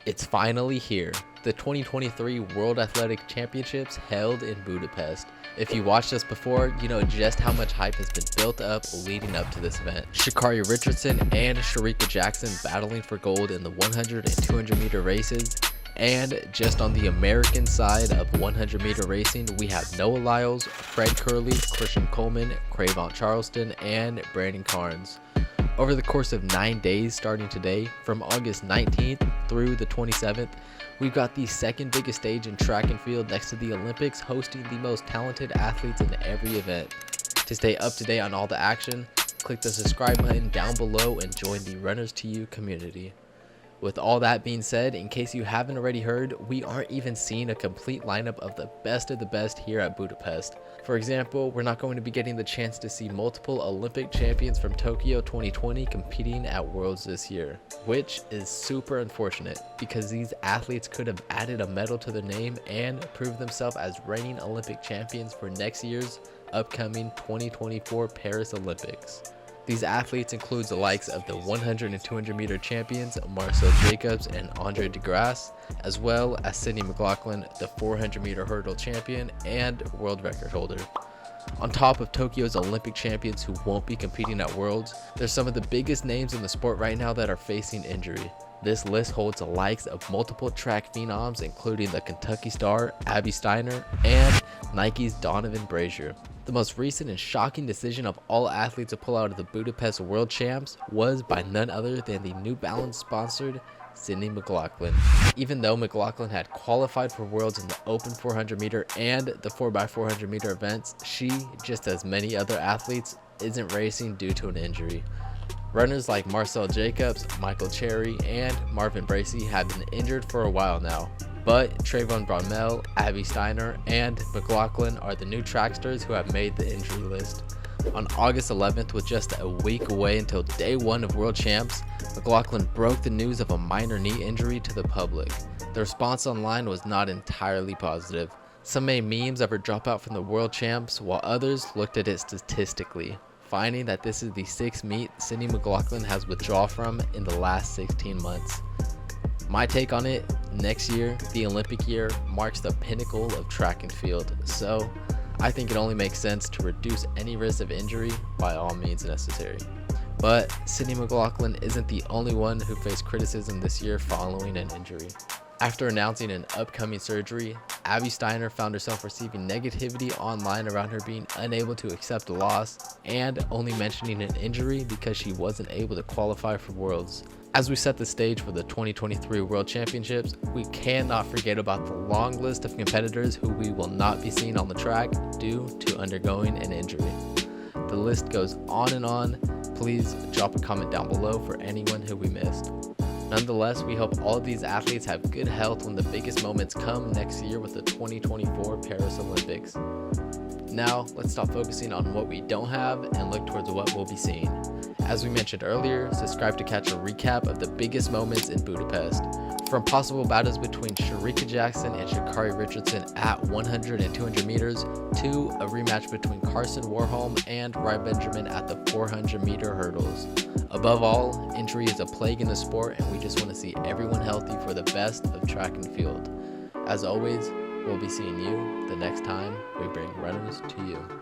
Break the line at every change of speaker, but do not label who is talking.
It's finally here. The 2023 World Athletic Championships held in Budapest. If you watched us before, you know just how much hype has been built up leading up to this event. Sha'Carri Richardson and Shericka Jackson battling for gold in the 100 and 200 meter races. And just on the American side of 100 meter racing, we have Noah Lyles, Fred Curley, Christian Coleman, Cravon Charleston, and Brandon Carnes. Over the course of 9 days starting today, from August 19th through the 27th, we've got the second biggest stage in track and field next to the Olympics, hosting the most talented athletes in every event. To stay up to date on all the action, click the subscribe button down below and join the Runners to You community. With all that being said, in case you haven't already heard, we aren't even seeing a complete lineup of the best here at Budapest. For example, we're not going to be getting the chance to see multiple Olympic champions from Tokyo 2020 competing at Worlds this year, which is super unfortunate because these athletes could have added a medal to their name and proved themselves as reigning Olympic champions for next year's upcoming 2024 Paris Olympics. These athletes include the likes of the 100 and 200 meter champions Marcel Jacobs and Andre de Grasse, as well as Sydney McLaughlin, the 400 meter hurdle champion and world record holder. On top of Tokyo's Olympic champions who won't be competing at Worlds, there's some of the biggest names in the sport right now that are facing injury. This list holds the likes of multiple track phenoms, including the Kentucky star Abby Steiner and Nike's Donovan Brazier. The most recent and shocking decision of all athletes to pull out of the Budapest World Champs was by none other than the New Balance sponsored Sydney McLaughlin. Even though McLaughlin had qualified for Worlds in the open 400 meter and the 4x400 meter events, she, just as many other athletes, isn't racing due to an injury. Runners like Marcel Jacobs, Michael Cherry, and Marvin Bracey have been injured for a while now. But Trayvon Bromell, Abby Steiner, and McLaughlin are the new tracksters who have made the injury list. On August 11th, with just a week away until day one of World Champs, McLaughlin broke the news of a minor knee injury to the public. The response online was not entirely positive. Some made memes of her dropout from the World Champs, while others looked at it statistically, finding that this is the sixth meet Sydney McLaughlin has withdrawn from in the last 16 months. My take on it, next year, the Olympic year, marks the pinnacle of track and field, so I think it only makes sense to reduce any risk of injury by all means necessary. But Sydney McLaughlin isn't the only one who faced criticism this year following an injury. After announcing an upcoming surgery, Abby Steiner found herself receiving negativity online around her being unable to accept a loss and only mentioning an injury because she wasn't able to qualify for Worlds. As we set the stage for the 2023 World Championships, we cannot forget about the long list of competitors who we will not be seeing on the track due to undergoing an injury. The list goes on and on. Please drop a comment down below for anyone who we missed. Nonetheless, we hope all of these athletes have good health when the biggest moments come next year with the 2024 Paris Olympics. Now, let's stop focusing on what we don't have and look towards what we'll be seeing. As we mentioned earlier, subscribe to catch a recap of the biggest moments in Budapest. From possible battles between Shericka Jackson and Sha'Carri Richardson at 100 and 200 meters to a rematch between Carson Warholm and Ryan Benjamin at the 400 meter hurdles. Above all, injury is a plague in the sport and we just want to see everyone healthy for the best of track and field. As always, we'll be seeing you the next time we bring runners to you.